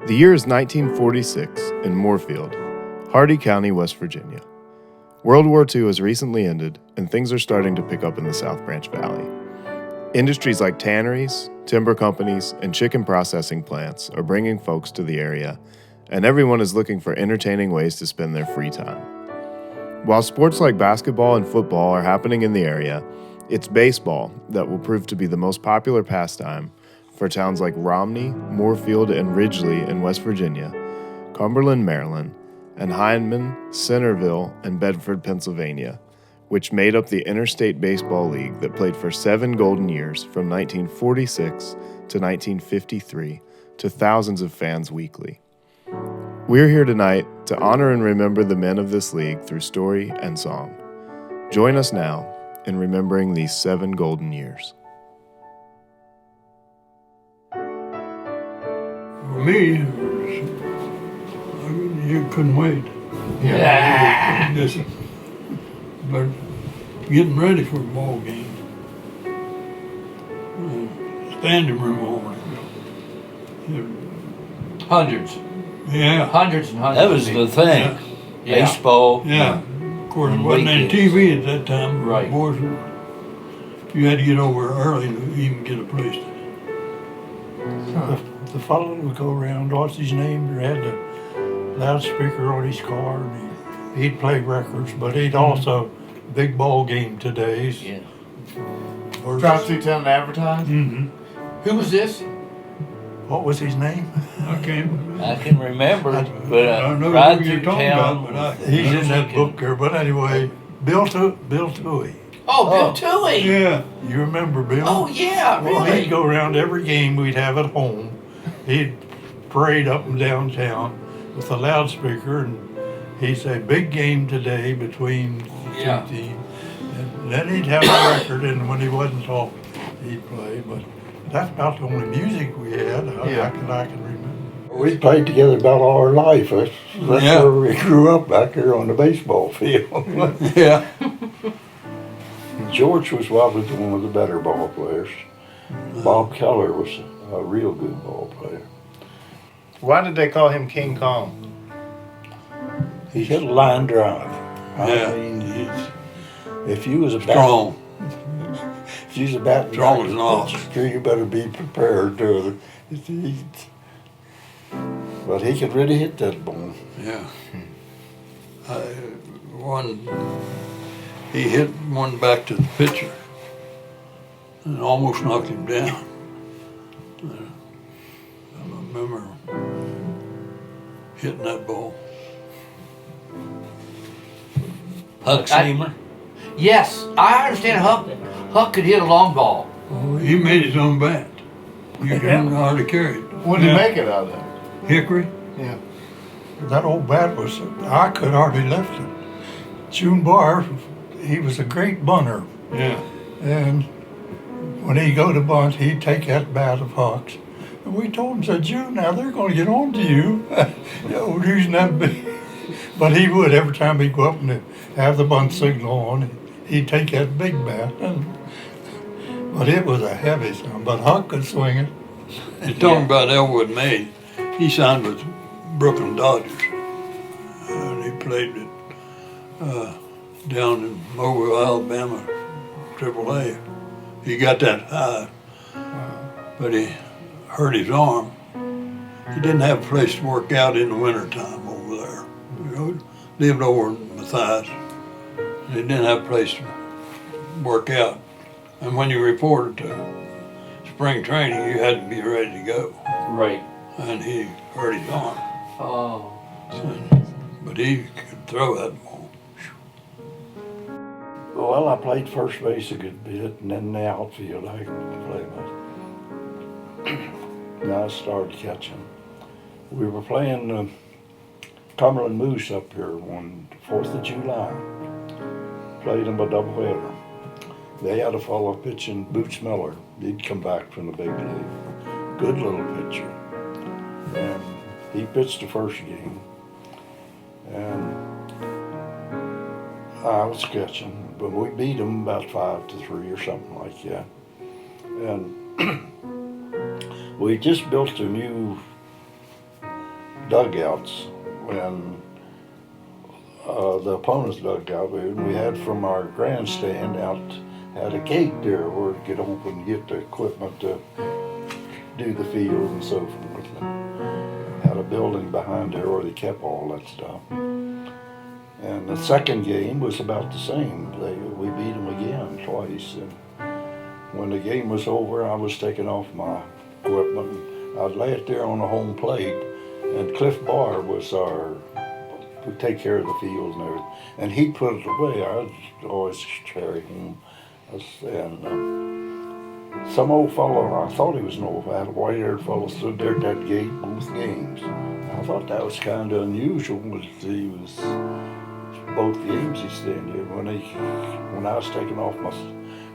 The year is 1946 in Moorefield, Hardy County, West Virginia. World War II has recently ended, and things are starting to pick up in the South Branch Valley. Industries like tanneries, timber companies, and chicken processing plants are bringing folks to the area, and everyone is looking for entertaining ways to spend their free time. While sports like basketball and football are happening in the area, it's baseball that will prove to be the most popular pastime for towns like Romney, Moorefield, and Ridgely in West Virginia, Cumberland, Maryland, and Hindman, Centerville, and Bedford, Pennsylvania, which made up the Interstate Baseball League that played for 7 golden years from 1946 to 1953 to thousands of fans weekly. We're here tonight to honor and remember the men of this league through story and song. Join us now in remembering these 7 golden years. For me, you couldn't wait. Yeah. But getting ready for a ball game, standing room only. Hundreds. Yeah. Hundreds and hundreds. That was the thing. Yeah. Baseball. Yeah. Of course, it And wasn't any weekends. TV at that time. Right. Boys, you had to get over early to even get a place to. The fellow would go around, what's his name, he had the loudspeaker on his car, and he'd play records, but he'd also, big ball game today's. Yeah. Drive through town to advertise? Mm-hmm. Who was this? What was his name? I can't. I can remember, I but don't know ride who you're through talking town. about, but He's in that book there, but anyway, Bill Toohey. Oh, Bill Toohey. Yeah. You remember Bill? Oh, yeah, Well, really. he'd go around every game we'd have at home. He'd parade up and down town with a loudspeaker, and he'd say, big game today between Yeah. two teams. And then he'd have a record, and when he wasn't talking, he'd play. But that's about the only music we had I can remember. We played together about all our life. That's Yeah. where we grew up, back there on the baseball field. Yeah. George was probably one of the better ball players. Bob Keller was a real good ball player. Why did they call him King Kong? He hit a line drive. Yeah. I mean, if you was a Strong. if you was a bat Strong as an ox. you better be prepared to. But he could really hit that ball. Yeah. He hit one back to the pitcher and almost knocked him down. I remember hitting that ball. Huck Seymour. Yes, I understand Huck could hit a long ball. Oh, he made his own bat. You can hardly carry it. What did he make it out of? Hickory? Yeah. That old bat was, I could hardly lift it. June Barr, he was a great bunter. Yeah. And when he'd go to bunt, he'd take that bat of Huck's. And we told him, said, June, now they're going to get on to you. We're using that big. But he would, every time he'd go up and have the bunt signal on, he'd take that big bat. But it was a heavy sound, but Huck could swing it. You're talking about Elwood May. He signed with Brooklyn Dodgers. And he played it down in Mobile, Alabama, AAA. He got that high, but he hurt his arm. He didn't have a place to work out in the wintertime over there. You know, lived over in Matthias. And he didn't have a place to work out. And when you reported to spring training, you had to be ready to go. Right. And he hurt his arm. Oh. But he could throw that ball. Well, I played first base a good bit, and then the outfield I could play with. Now I started catching. We were playing Cumberland Moose up here on 4th of July. Played them a doubleheader. They had a fellow pitching, Boots Miller. He'd come back from the big league. Good little pitcher. And he pitched the first game. And I was catching, but we beat them about 5-3 or something like that. And we just built a new dugouts when the opponent's dugout, and we had from our grandstand out, had a gate there where to get open and get the equipment to do the field and so forth. And had a building behind there where they kept all that stuff. And the second game was about the same. We beat them again twice. And when the game was over, I was taking off my equipment. I'd lay it there on the home plate, and Cliff Barr was would take care of the field and everything. And he'd put it away. I'd always carry home. And some old fellow, I thought he was an old fellow, a white-haired fellow stood there at that gate both games. I thought that was kind of unusual. He was both games he stayed in. When I was taking off my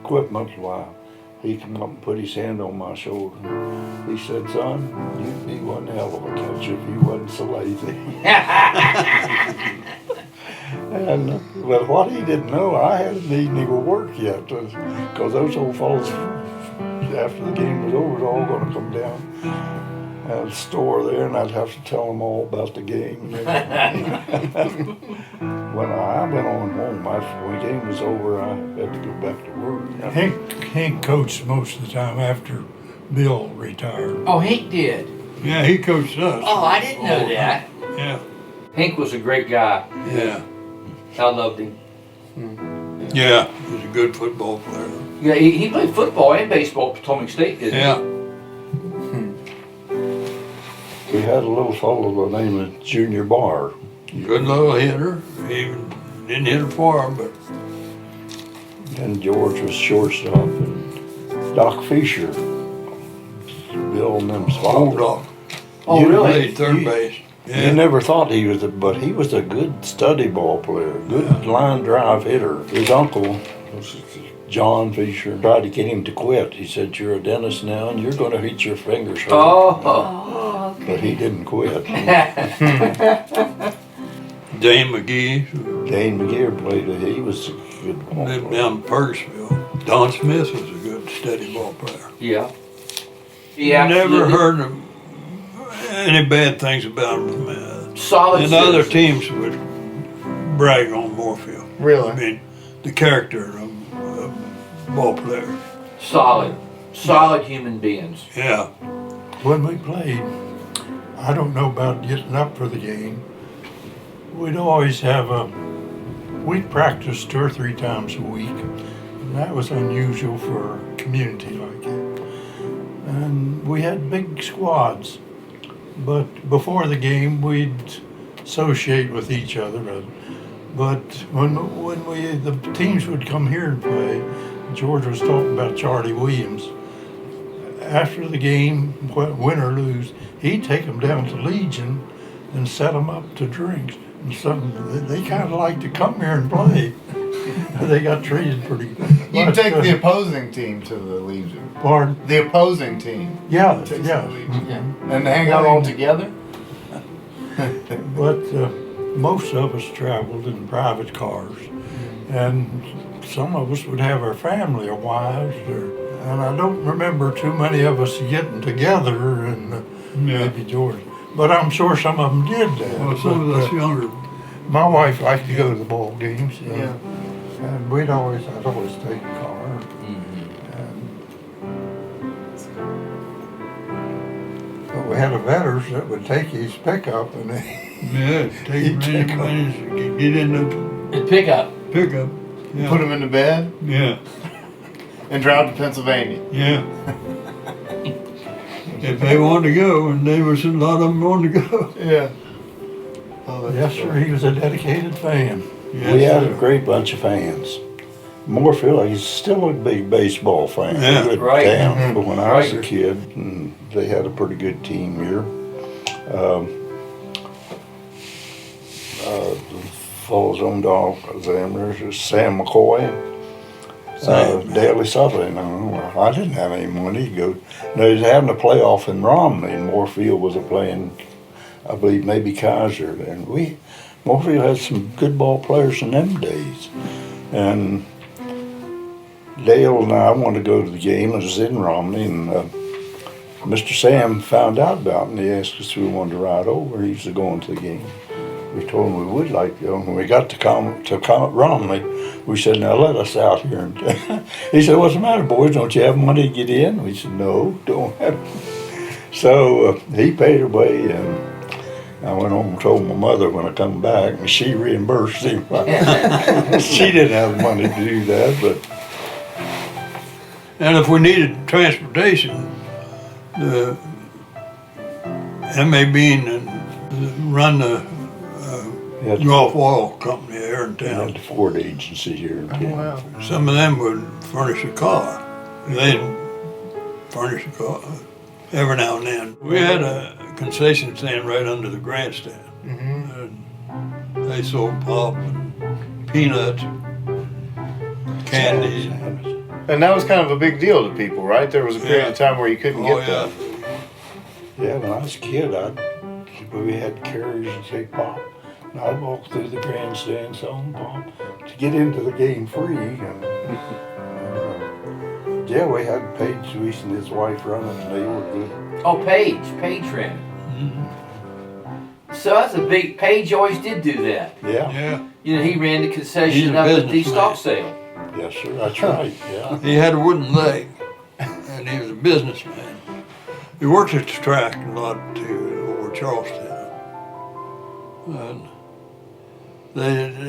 equipment, why, he came up and put his hand on my shoulder. He said, "Son, you'd be one hell of a catcher if you wasn't so lazy." And but what he didn't know, I hadn't even even work yet, because those old fellas, after the game was over, was all going to come down and the store there, and I'd have to tell them all about the game. When I went on home, when the game was over, I had to go back to work. Hank coached most of the time after Bill retired. Oh, Hank did. Yeah, he coached us. Oh, I didn't know that. Yeah. Hank was a great guy. Yeah. I loved him. Yeah, he was a good football player. Yeah, he played football and baseball at Potomac State, didn't Yeah. We had a little fellow by the name of Junior Barr. Good little hitter. He even didn't hit it far, but And George was shortstop, and Doc Fisher, Bill and them's old father. dog. Oh, You really? Played third base. You Yeah. never thought he was, but he was a good study ball player, good line drive hitter. His uncle, John Fisher, tried to get him to quit. He said, "You're a dentist now, and you're going to hit your fingers hurt." Oh. But he didn't quit. Dane McGee Dane McGee played it. He was a good ball lived player. down in Purcellville. Don Smith was a good steady ball player. Yeah. Yeah. Never heard of any bad things about him. Solid. And other citizen. teams would brag on Moorefield. Really? I mean, the character of ball player. Solid human beings. Yeah. When we played, I don't know about getting up for the game. We'd always have we'd practice 2 or 3 times a week. And that was unusual for a community like that. And we had big squads. But before the game, we'd associate with each other. But when the teams would come here and play, George was talking about Charlie Williams. After the game, win or lose, he'd take them down to Legion and set them up to drinks. And so they kind of liked to come here and play. They got treated pretty good. You take the opposing team to the Legion. Pardon? The opposing team. Yeah, takes yeah. the Legion. And hang out all together? But most of us traveled in private cars, and some of us would have our family or wives, and I don't remember too many of us getting together, and maybe George. But I'm sure some of them did that. Well, some of But, us younger. my wife liked to go to the ball games, Yeah. and I'd always take a car. But we had a veterans that would take his pickup, and Yeah, take He'd take him, get in the And pickup. pickup. Yeah. Put them into bed Yeah, and drive to Pennsylvania. yeah. If they wanted to go, and there was a lot of them wanted to go. Yeah. Oh, yes, sir, he was a dedicated fan. Yes, We had a sir. great bunch of fans. Moorefield, he's still a big baseball fan. Yeah. He went Right. down, but when I was a Right. kid, and they had a pretty good team here. The fellow's own dog examiner is Sam McCoy. Daily Sutherland. I didn't have any money to go. They was having a playoff in Romney, and Moorefield was playing, I believe, maybe Kaiser. And Moorefield had some good ball players in them days. And Dale and I wanted to go to the game. It was in Romney, and Mr. Sam found out about it, and he asked us if we wanted to ride over. He was going to the game. We told him we would like to go. When we got to Romney, we said, now let us out here. And he said, what's the matter, boys? Don't you have money to get in? We said, no, don't have. So he paid her way, and I went home and told my mother when I come back, and she reimbursed him. She didn't have the money to do that, but. And if we needed transportation, the MAB run the Gulf Oil Company here in We had town. the Ford agency here in town. Wow. Some of them would furnish a car. They'd furnish a car every now and then. We had a concession stand right under the grandstand. And they sold pop and peanuts, candy. And that was kind of a big deal to people, right? There was a period of time where you couldn't Oh, get yeah. that. Yeah, when I was a kid, we had carriers and say pop. And I'd walk through the grandstand selling pop to get into the game free. And, yeah, we had Paige Weiss and his wife running, and they were good. Oh, Paige ran. So that's a big, Paige always did do that. Yeah, Yeah. You know, he ran the He's concession a up at the businessman. stock sale. yes, sir, that's right, yeah. He had a wooden leg, and he was a businessman. He worked at the track a lot too, over Charlestown. And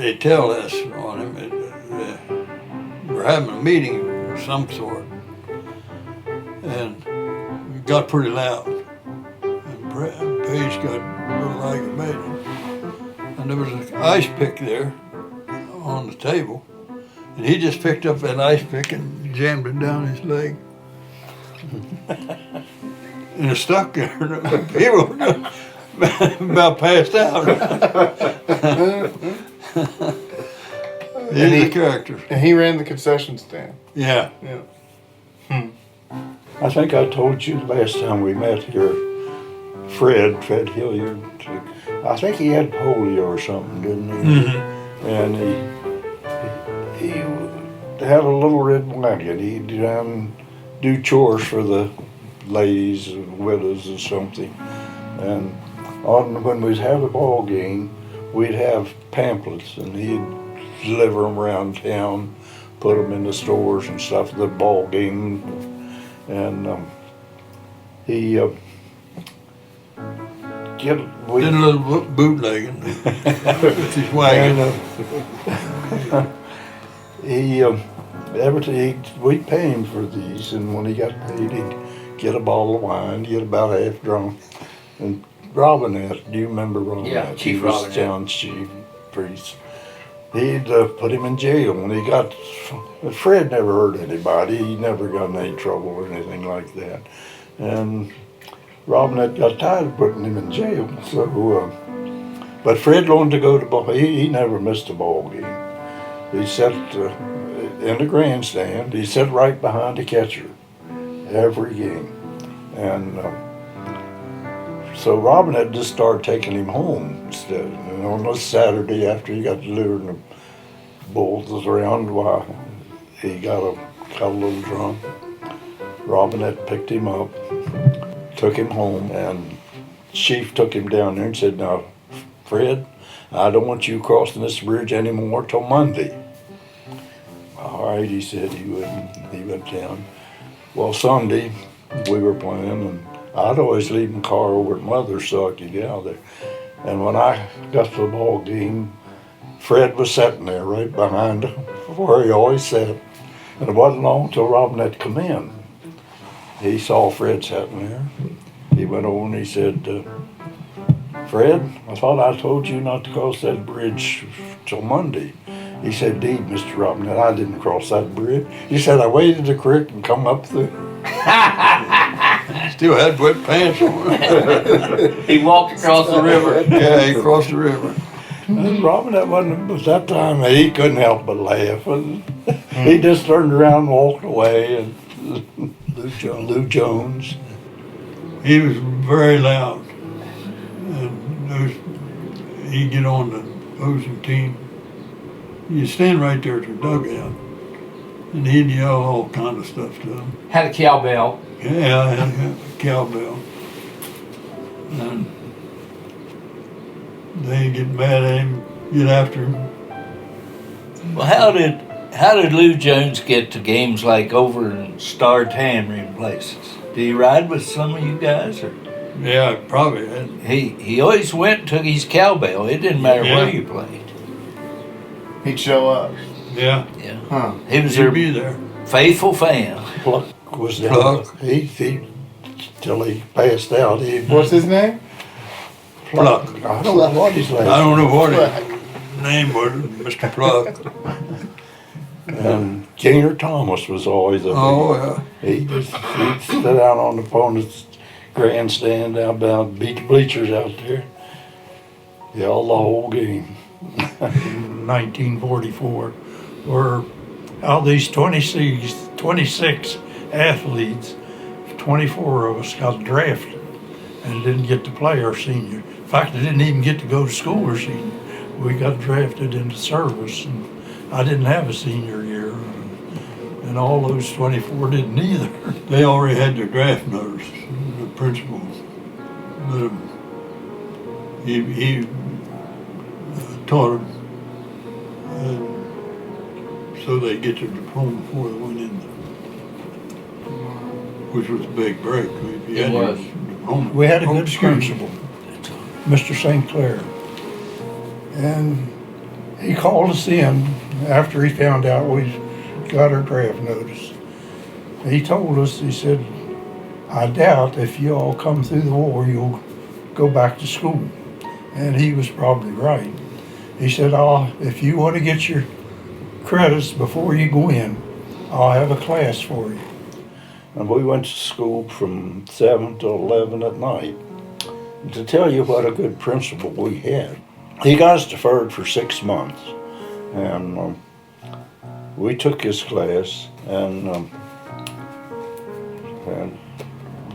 they tell us on him that we're having a meeting of some sort, and it got pretty loud. And Paige got a little aggravated. And there was an ice pick there on the table. And he just picked up that ice pick and jammed it down his leg. And it stuck there. People were about passed out. He's a character. And he ran the concession stand. Yeah. Yeah. I think I told you last time we met here, Fred Hilliard, I think he had polio or something, didn't he? And he had a little red blanket. He'd do chores for the ladies and widows or something. And when we'd have a ball game, we'd have pamphlets, and he'd deliver them around town, put them in the stores and stuff, the ball game. And he Did a little bootlegging with his wagon. We'd pay him for these, and when he got paid, he'd get a bottle of wine, get about half drunk. And Robinette, do you remember Robinette? Yeah, Chief He was Robinette. town's chief priest. He'd put him in jail when he got. Fred never hurt anybody. He never got in any trouble or anything like that. And Robinette got tired of putting him in jail. So, but Fred wanted to go to ball. He never missed a ball game. He sat in the grandstand. He sat right behind the catcher every game. And so Robinette just started taking him home instead. And on a Saturday after he got delivered and the bulls was around, why he got a little drunk. Robinette picked him up, took him home, and Chief took him down there and said, now, Fred, I don't want you crossing this bridge anymore till Monday. All right, he said he wouldn't. He went down. Well, Sunday, we were playing, and I'd always leave my car over at Mother's so I could get out of there. And when I got to the ball game, Fred was sitting there right behind where he always sat. And it wasn't long till Robinette come in. He saw Fred sitting there. He went over and he said, Fred, I thought I told you not to cross that bridge till Monday. He said, indeed, Mr. Robinette, I didn't cross that bridge. He said, I waded the creek and come up through. Still had wet pants on. He walked across the river. Yeah, he crossed the river. And Robinette was that time, he couldn't help but laugh. And he just turned around and walked away. And Lou Jones. He was very loud. And he'd get on the opposing team. You stand right there at the dugout, And he'd yell all kind of stuff to them. Had a cowbell. Yeah, I had a cowbell. And they'd get mad at him, get after him. Well, how did Lou Jones get to games like over in Star Tannery and places? Did he ride with some of you guys, or Yeah, probably had. he always went and took his cowbell? It didn't matter Yeah. where you played. He'd show up. Yeah, Yeah, Huh. he was he'd their be there. faithful fan. Pluck was there. Pluck. He till he passed out. He What's his name? Pluck. I don't know what his I last. don't know what his name was, Mr. Pluck. And Gaynor Thomas was always a big Oh, one. He'd sit out on the opponent's grandstand out about beat the bleachers out there. Yell the whole game. In 1944, where out these 26 athletes, 24 of us got drafted and didn't get to play our senior. In fact, they didn't even get to go to school our senior. We got drafted into service, and I didn't have a senior year, and all those 24 didn't either. They already had their draft notice, the principal. But he taught them, so they get their diploma before they went in there. Which was a big break. If you It had your was. diploma. We had a good Homeschool. principal, Mr. St. Clair, and he called us in after he found out we got our draft notice. He told us, he said, I doubt if you all come through the war, you'll go back to school. And he was probably right. He said, if you want to get your credits before you go in, I'll have a class for you. And we went to school from 7 to 11 at night. And to tell you what a good principal we had, he got us deferred for 6 months. And we took his class, and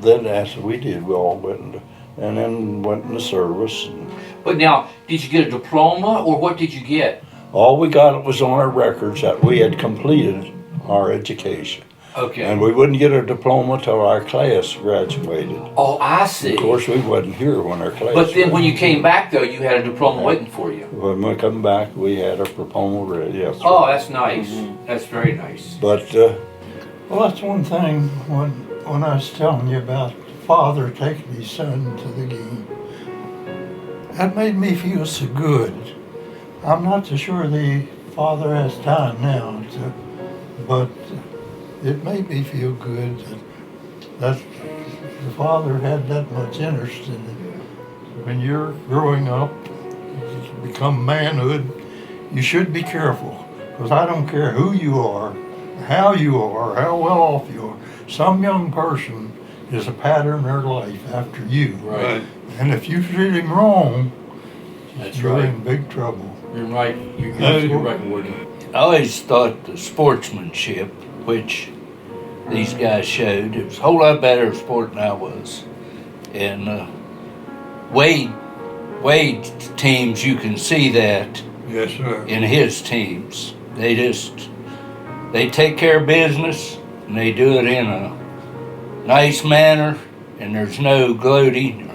then after we did, we all went into, and then went into service. And But now, did you get a diploma, or what did you get? all we got was on our records that we had completed our education. Okay. And we wouldn't get our diploma till our class graduated. Oh, I see. Of course, we wasn't here when our class. But then when you graduated. came back, though, you had a diploma waiting for you. When we come back, we had our diploma ready. Yes. sir. Oh, that's nice. That's very nice. But Well, that's one thing when I was telling you about father taking his son to the game. That made me feel so good. I'm not so sure the father has time now, but it made me feel good that the father had that much interest in it. When you're growing up, you become manhood, you should be careful, because I don't care who you are, how well off you are. Some young person is a pattern in their life after you. Right. And if you treat him wrong, That's you're right. in big trouble. You're right. You're right, Warden. I always thought the sportsmanship, which these guys showed, it was a whole lot better sport than I was. And Wade's teams, you can see that Yes, sir. in his teams. They take care of business, and they do it in a nice manner, and there's no gloating.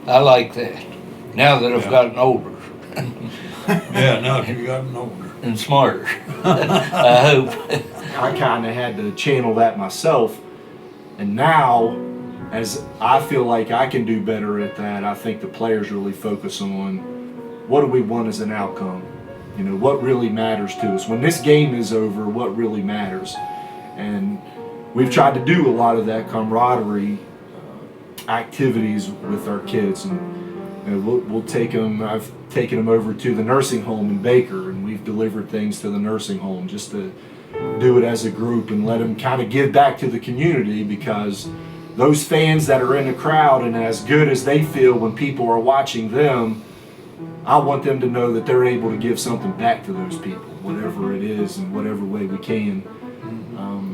I like that. Now that I've Yeah. gotten older Yeah, now you've gotten older. and smarter, I hope. I kind of had to channel that myself. And now, as I feel like I can do better at that, I think the players really focus on what do we want as an outcome? You know, what really matters to us? When this game is over, what really matters? And we've tried to do a lot of that camaraderie activities with our kids. And you know, we'll take them, I've taken them over to the nursing home in Baker, and we've delivered things to the nursing home just to do it as a group and let them kind of give back to the community, because those fans that are in the crowd, and as good as they feel when people are watching them, I want them to know that they're able to give something back to those people, whatever it is and whatever way we can.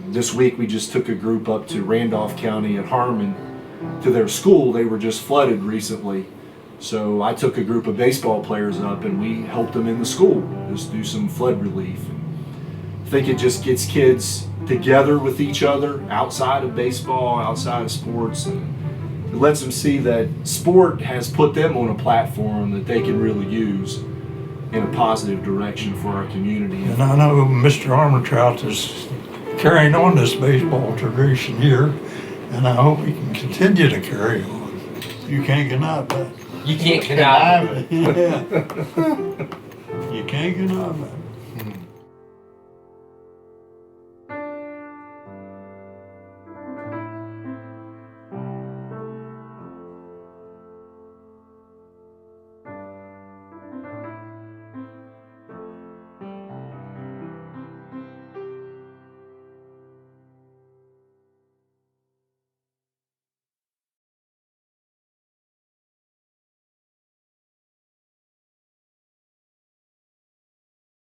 This week we just took a group up to Randolph County at Harmon to their school. They were just flooded recently. So I took a group of baseball players up and we helped them in the school, just do some flood relief. I think it just gets kids together with each other outside of baseball, outside of sports, and it lets them see that sport has put them on a platform that they can really use in a positive direction for our community. And I know Mr. Armentrout is carrying on this baseball tradition here, and I hope he can continue to carry on. You can't connive that. You can't connive. Yeah. You can't connive that.